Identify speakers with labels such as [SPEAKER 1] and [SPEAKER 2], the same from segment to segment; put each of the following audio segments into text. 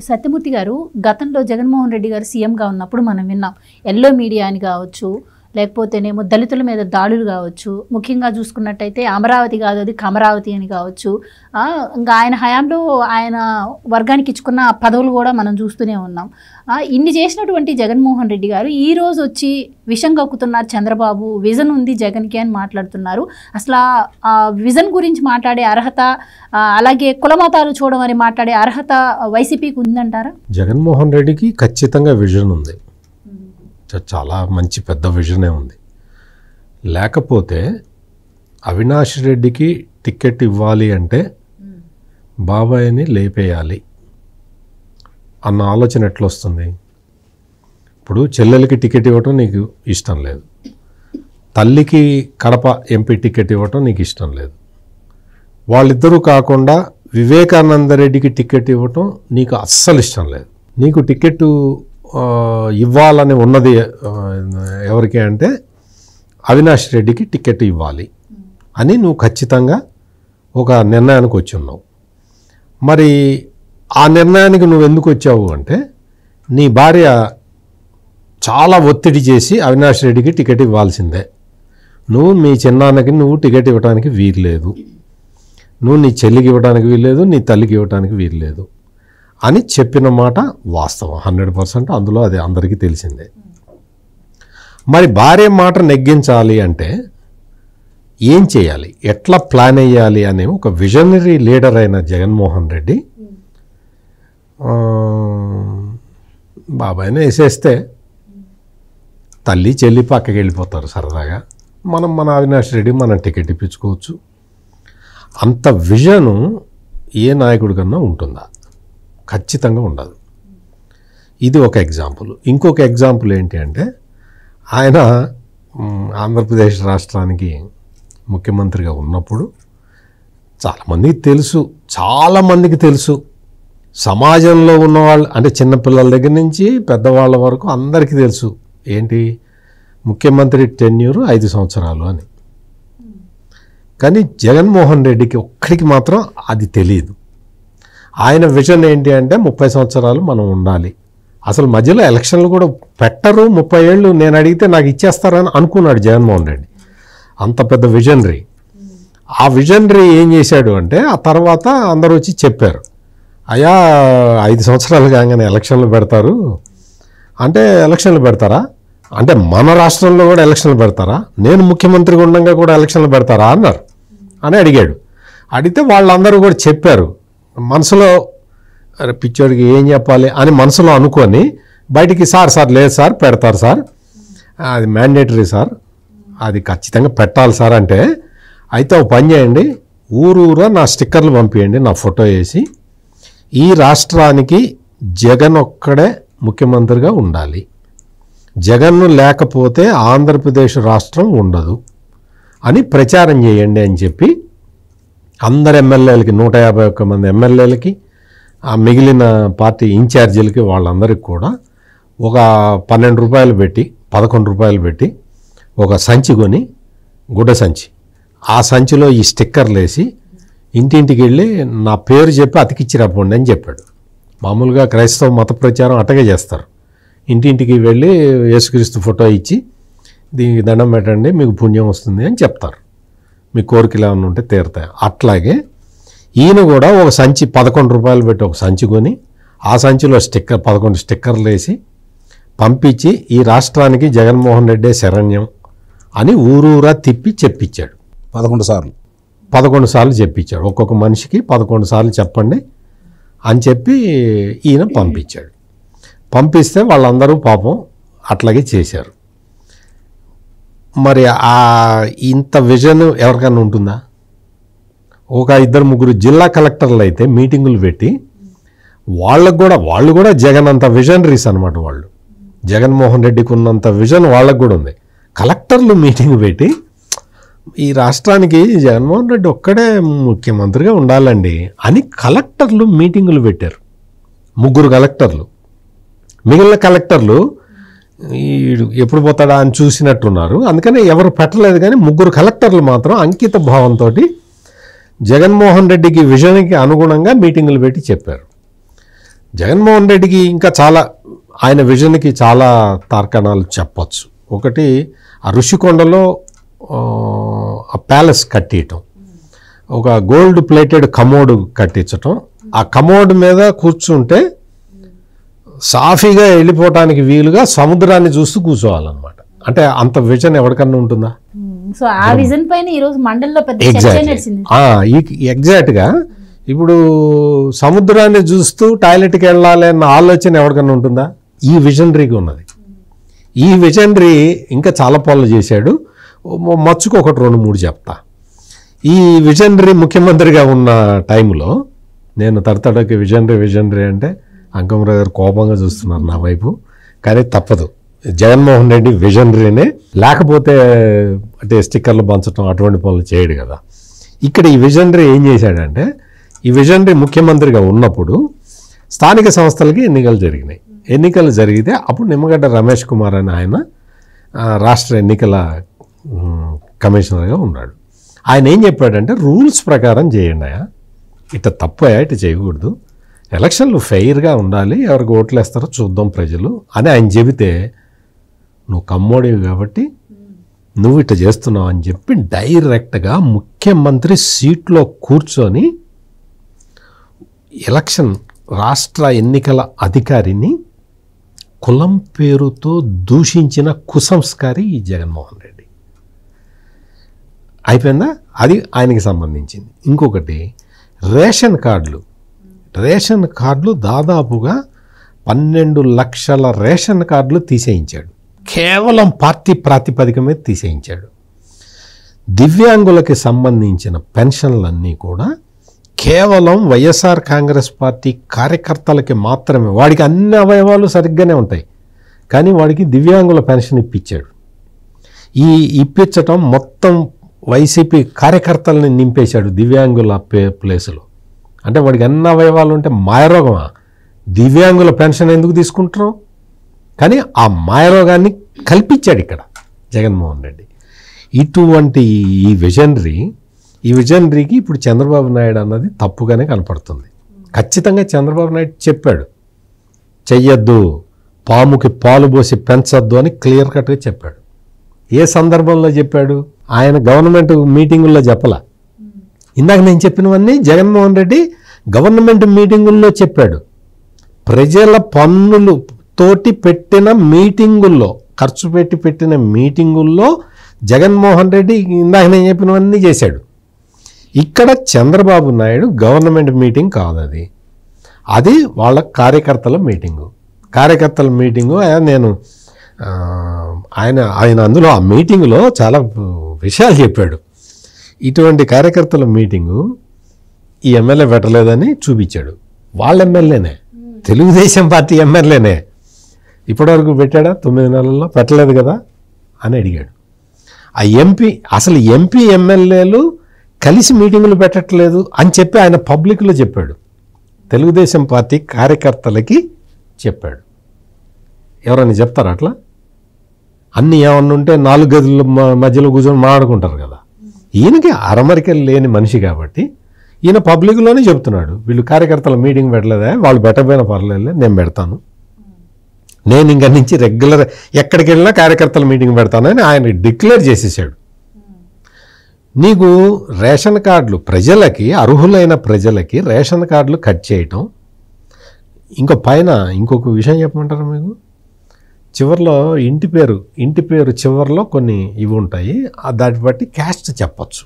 [SPEAKER 1] సత్యమూర్తి గారు, గతంలో జగన్మోహన్ రెడ్డి గారు సీఎంగా ఉన్నప్పుడు మనం విన్నాం, ఎల్లో మీడియా అని కావచ్చు, లేకపోతేనేమో దళితుల మీద దాడులు కావచ్చు, ముఖ్యంగా చూసుకున్నట్టయితే అమరావతి కాదు అది కమరావతి అని కావచ్చు, ఇంకా ఆయన హయాంలో ఆయన వర్గానికి ఇచ్చుకున్న పదవులు కూడా మనం చూస్తూనే ఉన్నాం. ఇన్ని చేసినటువంటి జగన్మోహన్ రెడ్డి గారు ఈరోజు వచ్చి విషం కక్కుతున్నారు చంద్రబాబు, విజన్ ఉంది జగన్కి అని మాట్లాడుతున్నారు. అసలు ఆ విజన్ గురించి మాట్లాడే అర్హత, అలాగే కులమతాలు చూడమని మాట్లాడే అర్హత వైసీపీకి ఉందంటారా?
[SPEAKER 2] జగన్మోహన్ రెడ్డికి ఖచ్చితంగా విజన్ ఉంది, చాలా మంచి పెద్ద విజనే ఉంది. లేకపోతే అవినాష్ రెడ్డికి టికెట్ ఇవ్వాలి అంటే బాబాయ్ని లేపేయాలి అన్న ఆలోచన ఎట్లా వస్తుంది? ఇప్పుడు చెల్లెలకి టికెట్ ఇవ్వటం నీకు ఇష్టం లేదు, తల్లికి కడప ఎంపీ టికెట్ ఇవ్వటం నీకు ఇష్టం లేదు, వాళ్ళిద్దరూ కాకుండా వివేకానంద రెడ్డికి టికెట్ ఇవ్వటం నీకు అస్సలు ఇష్టం లేదు. నీకు టికెట్ ఇవ్వాలని ఉన్నది ఎవరికి అంటే అవినాష్ రెడ్డికి టికెట్ ఇవ్వాలి అని నువ్వు ఖచ్చితంగా ఒక నిర్ణయానికి వచ్చి ఉన్నావు. మరి ఆ నిర్ణయానికి నువ్వు ఎందుకు వచ్చావు అంటే నీ భార్య చాలా ఒత్తిడి చేసి అవినాష్ రెడ్డికి టికెట్ ఇవ్వాల్సిందే, నువ్వు మీ చిన్నాన్నకి నువ్వు టికెట్ ఇవ్వడానికి వీల్లేదు, నువ్వు నీ చెల్లికి ఇవ్వడానికి వీల్లేదు, నీ తల్లికి ఇవ్వడానికి వీల్లేదు అని చెప్పిన మాట వాస్తవం 100%. అందులో అది అందరికీ తెలిసిందే. మరి భార్య మాట నెగ్గించాలి అంటే ఏం చేయాలి, ఎట్లా ప్లాన్ అయ్యాలి అనే ఒక విజనరీ లీడర్ అయిన జగన్మోహన్ రెడ్డి బాబాయ్ని వేసేస్తే తల్లి చెల్లి పక్కకి వెళ్ళిపోతారు సరదాగా, మన అవినాష్ రెడ్డి మనం టికెట్ ఇప్పించుకోవచ్చు. అంత విజను ఏ నాయకుడి కన్నా ఉంటుందా? ఖచ్చితంగా ఉండదు. ఇది ఒక ఎగ్జాంపుల్. ఇంకొక ఎగ్జాంపుల్ ఏంటి అంటే ఆయన ఆంధ్రప్రదేశ్ రాష్ట్రానికి ముఖ్యమంత్రిగా ఉన్నప్పుడు చాలామందికి తెలుసు, సమాజంలో ఉన్నవాళ్ళు అంటే చిన్నపిల్లల దగ్గర నుంచి పెద్దవాళ్ళ వరకు అందరికీ తెలుసు ఏంటి ముఖ్యమంత్రి టెన్యూర్ 5 సంవత్సరాలు అని. కానీ జగన్మోహన్ రెడ్డికి ఒక్కడికి మాత్రం అది తెలియదు. ఆయన విజన్ ఏంటి అంటే 30 సంవత్సరాలు మనం ఉండాలి, అసలు మధ్యలో ఎలక్షన్లు కూడా పెట్టరు, 30 ఏళ్ళు నేను అడిగితే నాకు ఇచ్చేస్తారని అనుకున్నాడు జగన్మోహన్ రెడ్డి. అంత పెద్ద విజనరీ. ఆ విజనరీ ఏం చేశాడు అంటే ఆ తర్వాత అందరూ వచ్చి చెప్పారు, అయ్యా 5 సంవత్సరాలు కాగానే ఎలక్షన్లు పెడతారు అంటే, ఎలక్షన్లు పెడతారా అంటే మన రాష్ట్రంలో కూడా ఎలక్షన్లు పెడతారా, నేను ముఖ్యమంత్రిగా ఉండగా కూడా ఎలక్షన్లు పెడతారా అన్నారు అని అడిగాడు. అడిగితే వాళ్ళందరూ కూడా చెప్పారు. మనసులో అరే పిచ్చోడికి ఏం చెప్పాలి అని మనసులో అనుకొని బయటికి సార్ లేదు సార్ పెడతారు సార్, అది మ్యాండేటరీ సార్, అది ఖచ్చితంగా పెట్టాలి సార్ అంటే, అయితే ఒక పని చేయండి, ఊరూరా నా స్టిక్కర్లు పంపించండి నా ఫోటో వేసి, ఈ రాష్ట్రానికి జగన్ ఒక్కడే ముఖ్యమంత్రిగా ఉండాలి, జగన్ లేకపోతే ఆంధ్రప్రదేశ్ రాష్ట్రం ఉండదు అని ప్రచారం చేయండి అని చెప్పి అందరు ఎమ్మెల్యేలకి 151 మంది ఎమ్మెల్యేలకి ఆ మిగిలిన పార్టీ ఇన్ఛార్జీలకి వాళ్ళందరికీ కూడా ఒక 12 రూపాయలు పెట్టి 11 రూపాయలు పెట్టి ఒక సంచి కొని, గుడ్డ సంచి, ఆ సంచిలో ఈ స్టిక్కర్లు వేసి ఇంటింటికి వెళ్ళి నా పేరు చెప్పి అతికిచ్చి రాపోండి అని చెప్పాడు. మామూలుగా క్రైస్తవ మత ప్రచారం అట్టగే చేస్తారు, ఇంటింటికి వెళ్ళి యేసుక్రీస్తు ఫోటో ఇచ్చి దీనికి దండం పెట్టండి మీకు పుణ్యం వస్తుంది అని చెప్తారు, మీ కోరికలు ఏమైనా ఉంటే తీరుతాయి. అట్లాగే ఈయన కూడా ఒక సంచి 11 రూపాయలు పెట్టి ఒక సంచి కొని ఆ సంచిలో 11 స్టిక్కర్లు వేసి పంపించి ఈ రాష్ట్రానికి జగన్మోహన్ రెడ్డే శరణ్యం అని ఊరూరా తిప్పి చెప్పించాడు. 11 సార్లు చెప్పించాడు, ఒక్కొక్క మనిషికి 11 సార్లు చెప్పండి అని చెప్పి ఈయన పంపించాడు. పంపిస్తే వాళ్ళందరూ పాపం అట్లాగే చేశారు. మరి ఇంత విజన్ ఎవరికైనా ఉంటుందా? ఒక 2-3 జిల్లా కలెక్టర్లు అయితే మీటింగులు పెట్టి వాళ్ళు కూడా జగన్ అంత విజనరీస్ అనమాట. వాళ్ళు జగన్మోహన్ రెడ్డికి ఉన్నంత విజన్ వాళ్ళకు కూడా ఉంది. కలెక్టర్లు మీటింగ్ పెట్టి ఈ రాష్ట్రానికి జగన్మోహన్ రెడ్డి ఒక్కడే ముఖ్యమంత్రిగా ఉండాలండి అని కలెక్టర్లు మీటింగులు పెట్టారు. 3 కలెక్టర్లు. మిగిలిన కలెక్టర్లు ఎప్పుడు పోతాడా అని చూసినట్టున్నారు, అందుకని ఎవరు పెట్టలేదు. కానీ 3 కలెక్టర్లు మాత్రం అంకిత భావంతో జగన్మోహన్ రెడ్డికి విజన్కి అనుగుణంగా మీటింగులు పెట్టి చెప్పారు. జగన్మోహన్ రెడ్డికి ఇంకా చాలా ఆయన విజన్కి చాలా తార్కాణాలు చెప్పచ్చు. ఒకటి, ఆ ఋషికొండలో ఆ ప్యాలెస్ కట్టియటం, ఒక గోల్డ్ ప్లేటెడ్ కమోడ్ కట్టించటం, ఆ కమోడ్ మీద కూర్చుంటే సాఫీగా వెళ్ళిపోవటానికి వీలుగా సముద్రాన్ని చూస్తూ కూర్చోవాలన్నమాట. అంటే అంత విజన్ ఎవరికన్నా ఉంటుందా?
[SPEAKER 1] సో ఆ విజన్ పైన ఈ రోజు మండలిలో పెద్ద చర్చ నడిచింది.
[SPEAKER 2] ఎగ్జాక్ట్గా ఇప్పుడు సముద్రాన్ని చూస్తూ టాయిలెట్కి వెళ్ళాలి అన్న ఆలోచన ఎవరికన్నా ఉంటుందా? ఈ విజనరీగా ఉన్నది. ఈ విజనరీ ఇంకా చాలా పనులు చేశాడు. మచ్చుకు ఒకటి 2-3 చెప్తా. ఈ విజనరీ ముఖ్యమంత్రిగా ఉన్న టైంలో నేను తడతడకి విజనరీ అంటే అంకమరావు గారు కోపంగా చూస్తున్నారు నా వైపు, కానీ తప్పదు. జగన్మోహన్ రెడ్డి విజనరీనే, లేకపోతే అంటే స్టిక్కర్లు పంచడం అటువంటి పనులు చేయడు కదా. ఇక్కడ ఈ విజనరీ ఏం చేశాడంటే, ఈ విజనరీ ముఖ్యమంత్రిగా ఉన్నప్పుడు స్థానిక సంస్థలకి ఎన్నికలు జరిగినాయి. ఎన్నికలు జరిగితే అప్పుడు నిమ్మగడ్డ రమేష్ కుమార్ అని ఆయన రాష్ట్ర ఎన్నికల కమిషనర్గా ఉన్నాడు. ఆయన ఏం చెప్పాడంటే, రూల్స్ ప్రకారం చేయండి, ఇట్లా తప్పయా, ఇట్లా చేయకూడదు, ఎలక్షన్లు ఫెయిర్గా ఉండాలి, ఎవరికి ఓట్లు వేస్తారో చూద్దాం ప్రజలు అని ఆయన చెబితే, నువ్వు కమ్మోడివి కాబట్టి నువ్వు ఇట్లా చేస్తున్నావు అని చెప్పి డైరెక్ట్గా ముఖ్యమంత్రి సీట్లో కూర్చొని ఎలక్షన్ రాష్ట్ర ఎన్నికల అధికారిని కులం పేరుతో దూషించిన కుసంస్కారి ఈ జగన్మోహన్ రెడ్డి. అయిపోయిందా? అది ఆయనకి సంబంధించింది. ఇంకొకటి, రేషన్ కార్డులు దాదాపుగా 12 లక్షల రేషన్ కార్డులు తీసేయించాడు. కేవలం పార్టీ ప్రాతిపదిక మీద తీసేయించాడు. దివ్యాంగులకి సంబంధించిన పెన్షన్లన్నీ కూడా కేవలం వైఎస్ఆర్ కాంగ్రెస్ పార్టీ కార్యకర్తలకి మాత్రమే. వాడికి అన్ని అవయవాలు సరిగ్గానే ఉంటాయి, కానీ వాడికి దివ్యాంగుల పెన్షన్ ఇప్పించాడు. ఈ ఇప్పించటం మొత్తం వైసీపీ కార్యకర్తలని నింపేశాడు దివ్యాంగుల ప్లేసులో. అంటే వాడికి అన్ని అవయవాలు ఉంటే మాయరోగమా? దివ్యాంగుల పెన్షన్ ఎందుకు తీసుకుంటున్నాం? కానీ ఆ మాయరోగాన్ని కల్పించాడు ఇక్కడ జగన్మోహన్ రెడ్డి. ఇటువంటి ఈ విజనరీకి ఇప్పుడు చంద్రబాబు నాయుడు అన్నది తప్పుగానే కనపడుతుంది. ఖచ్చితంగా చంద్రబాబు నాయుడు చెప్పాడు, చెయ్యొద్దు, పాముకి పాలు పోసి పెంచొద్దు అని క్లియర్ కట్గా చెప్పాడు. ఏ సందర్భంలో చెప్పాడు? ఆయన గవర్నమెంట్ మీటింగుల్లో చెప్పలా. ఇందాక నేను చెప్పినవన్నీ జగన్మోహన్ రెడ్డి గవర్నమెంట్ మీటింగుల్లో చెప్పాడు. ప్రజల పన్నులు తోటి పెట్టిన మీటింగుల్లో, ఖర్చు పెట్టి పెట్టిన మీటింగుల్లో జగన్మోహన్ రెడ్డి ఇందాక నేను చెప్పినవన్నీ చేశాడు. ఇక్కడ చంద్రబాబు నాయుడు గవర్నమెంట్ మీటింగ్ కాదు, అది వాళ్ళ కార్యకర్తల మీటింగు. నేను ఆయన అందులో ఆ మీటింగులో చాలా విషయాలు చెప్పాడు. ఇటువంటి కార్యకర్తల మీటింగు ఈ ఎమ్మెల్యే పెట్టలేదని చూపించాడు. వాళ్ళ ఎమ్మెల్యేనే, తెలుగుదేశం పార్టీ ఎమ్మెల్యేనే. ఇప్పటివరకు పెట్టాడా? 9 నెలల్లో పెట్టలేదు కదా అని అడిగాడు. ఆ అసలు ఎంపీ ఎమ్మెల్యేలు కలిసి మీటింగులు పెట్టట్లేదు అని చెప్పి ఆయన పబ్లిక్లో చెప్పాడు. తెలుగుదేశం పార్టీ కార్యకర్తలకి చెప్పాడు. ఎవరన్నా చెప్తారు అట్లా? అన్నీ ఏమన్నా ఉంటే 4 గదుల మధ్యలో కూర్చొని మాట్లాడుకుంటారు కదా. ఈయనకి అరమరికలు లేని మనిషి కాబట్టి ఈయన పబ్లిక్లోనే చెప్తున్నాడు, వీళ్ళు కార్యకర్తల మీటింగ్ పెట్టలేదా, వాళ్ళు పెట్టకపోయినా పర్లేదు, నేను పెడతాను, నేను ఇంక నుంచి రెగ్యులర్ ఎక్కడికి వెళ్ళినా కార్యకర్తల మీటింగ్ పెడతానని ఆయన డిక్లేర్ చేసేసాడు. నీకు రేషన్ కార్డులు ప్రజలకి, అర్హులైన ప్రజలకి రేషన్ కార్డులు కట్ చేయటం, ఇంకొక విషయం చెప్పమంటారా మీకు? చివరిలో ఇంటి పేరు చివరిలో కొన్ని ఇవి ఉంటాయి, దాన్ని బట్టి క్యాస్ట్ చెప్పచ్చు.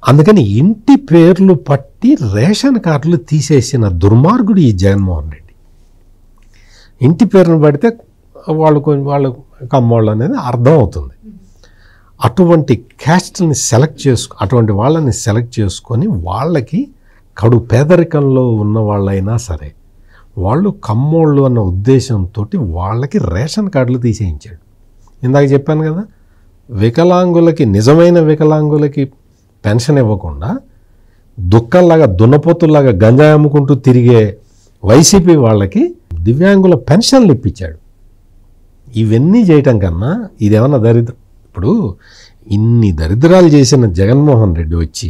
[SPEAKER 2] అందుకని ఇంటి పేర్లు పట్టి రేషన్ కార్డులు తీసేసిన దుర్మార్గుడు ఈ జగన్మోహన్ రెడ్డి. ఇంటి పేరును పడితే వాళ్ళు కమ్మోళ్ళు అనేది అర్థం అవుతుంది. అటువంటి క్యాస్ట్ని అటువంటి వాళ్ళని సెలెక్ట్ చేసుకొని వాళ్ళకి కడు పేదరికంలో ఉన్న వాళ్ళైనా సరే వాళ్ళు కమ్మోళ్ళు అన్న ఉద్దేశంతో వాళ్ళకి రేషన్ కార్డులు తీసేయించాడు. ఇందాక చెప్పాను కదా, నిజమైన వికలాంగులకి పెన్షన్ ఇవ్వకుండా దుక్కల్లాగా దున్నపోతుల్లాగా గంజాయి అమ్ముకుంటూ తిరిగే వైసీపీ వాళ్ళకి దివ్యాంగుల పెన్షన్లు ఇప్పించాడు. ఇవన్నీ చేయటం కన్నా ఇదేమన్నా దరిద్రం? ఇప్పుడు ఇన్ని దరిద్రాలు చేసిన జగన్మోహన్ రెడ్డి వచ్చి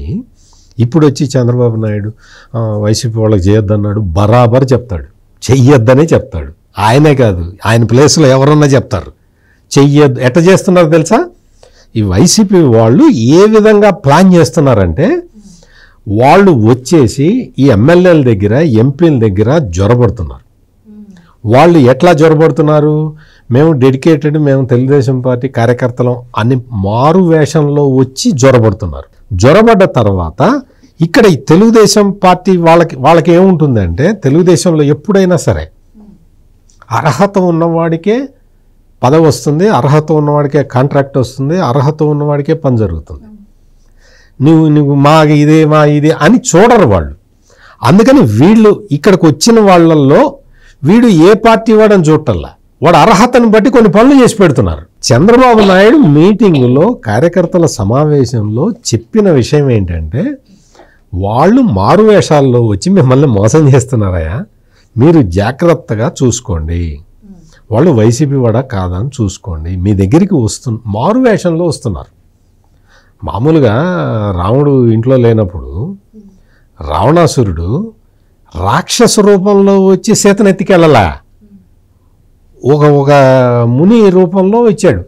[SPEAKER 2] ఇప్పుడు వచ్చి చంద్రబాబు నాయుడు వైసీపీ వాళ్ళకి చేయొద్దన్నాడు, బరాబర్ చెప్తాడు, చెయ్యొద్దనే చెప్తాడు. ఆయనే కాదు, ఆయన ప్లేస్లో ఎవరన్నా చెప్తారు చెయ్యొద్దు. ఎట్ట చేస్తున్నారు తెలుసా? ఈ వైసీపీ వాళ్ళు ఏ విధంగా ప్లాన్ చేస్తున్నారంటే, వాళ్ళు వచ్చేసి ఈ ఎమ్మెల్యేల దగ్గర ఎంపీల దగ్గర జ్వరపడుతున్నారు. వాళ్ళు ఎట్లా జ్వరపడుతున్నారు? మేము డెడికేటెడ్, మేము తెలుగుదేశం పార్టీ కార్యకర్తలం అని మారు వేషంలో వచ్చి జ్వరపడుతున్నారు. జ్వరపడ్డ తర్వాత ఇక్కడ ఈ తెలుగుదేశం పార్టీ వాళ్ళకి ఏముంటుందంటే, తెలుగుదేశంలో ఎప్పుడైనా సరే అర్హత ఉన్నవాడికే పదవి వస్తుంది, అర్హత ఉన్నవాడికే కాంట్రాక్ట్ వస్తుంది, అర్హత ఉన్నవాడికే పని జరుగుతుంది. నువ్వు మా ఇదే అని చూడరు వాళ్ళు. అందుకని వీళ్ళు ఇక్కడికి వచ్చిన వాళ్ళల్లో వీడు ఏ పార్టీ వాడని చూడటల్లా, వాడు అర్హతను బట్టి కొన్ని పనులు చేసి పెడుతున్నారు. చంద్రబాబు నాయుడు మీటింగులో కార్యకర్తల సమావేశంలో చెప్పిన విషయం ఏంటంటే, వాళ్ళు మారువేషాల్లో వచ్చి మిమ్మల్ని మోసం చేస్తున్నారయ్యా, మీరు జాగ్రత్తగా చూసుకోండి, వాళ్ళు వైసీపీ వాడా కాదని చూసుకోండి, మీ దగ్గరికి మారువేషంలో వస్తున్నారు. మామూలుగా రాముడు ఇంట్లో లేనప్పుడు రావణాసురుడు రాక్షస రూపంలో వచ్చి సీతను ఎత్తికెళ్ళలా, ఒక ముని రూపంలో వచ్చాడు.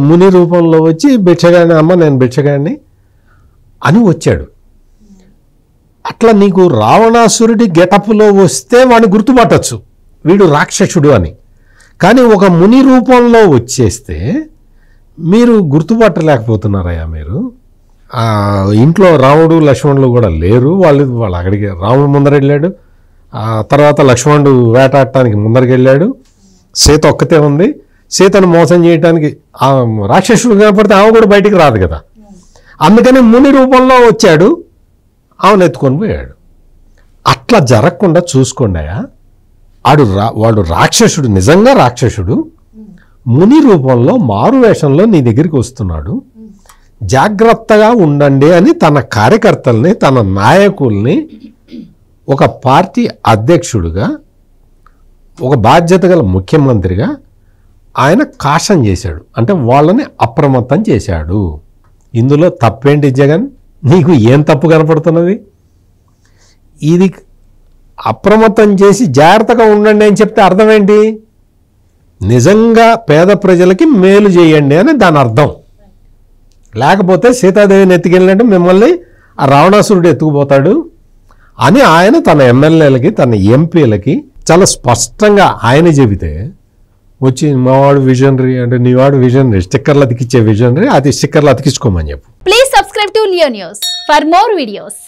[SPEAKER 2] ముని రూపంలో వచ్చి భిక్షగాడిని, అమ్మ నేను భిక్షగాడిని అని వచ్చాడు. అట్లా నీకు రావణాసురుడి గెటప్లో వస్తే వాడిని గుర్తుపట్టచ్చు, వీడు రాక్షసుడు అని. కానీ ఒక ముని రూపంలో వచ్చేస్తే మీరు గుర్తుపట్టలేకపోతున్నారయ్యా. మీరు ఇంట్లో రాముడు లక్ష్మణులు కూడా లేరు, వాళ్ళు అక్కడికి రాముడు ముందర వెళ్ళాడు, తర్వాత లక్ష్మణుడు వేటాడటానికి ముందరికి వెళ్ళాడు, సీత ఒక్కతే ఉంది. సీతను మోసం చేయడానికి రాక్షసుడు కనపడితే ఆమె కూడా బయటికి రాదు కదా, అందుకని ముని రూపంలో వచ్చాడు, ఆమెను ఎత్తుకొని పోయాడు. అట్లా జరగకుండా చూసుకోండియా. వాడు రాక్షసుడు, నిజంగా రాక్షసుడు, ముని రూపంలో మారువేషంలో నీ దగ్గరికి వస్తున్నాడు, జాగ్రత్తగా ఉండండి అని తన కార్యకర్తల్ని, తన నాయకుల్ని ఒక పార్టీ అధ్యక్షుడిగా, ఒక బాధ్యత గల ముఖ్యమంత్రిగా ఆయన కాషన్ చేశాడు. అంటే వాళ్ళని అప్రమత్తం చేశాడు. ఇందులో తప్పేంటి జగన్? నీకు ఏం తప్పు కనపడుతున్నది? ఇది అప్రమత్తం చేసి జాగ్రత్తగా ఉండండి అని చెప్తే అర్థం ఏంటి? నిజంగా పేద ప్రజలకి మేలు చేయండి అని దాని అర్థం. లేకపోతే సీతాదేవిని ఎత్తుకెళ్ళినట్టు మిమ్మల్ని ఆ రావణాసురుడు ఎత్తుకుపోతాడు అని ఆయన తన ఎమ్మెల్యేలకి, తన ఎంపీలకి చాలా స్పష్టంగా ఆయన చెబితే, వచ్చి మావాడు విజనరీ అంటే నీవాడు విజనరీ, స్టిక్కర్లు అతికిచ్చే విజనరీ, అది స్టిక్కర్లు అతికించుకోమని చెప్పు.
[SPEAKER 1] Please subscribe to Leo news for more videos.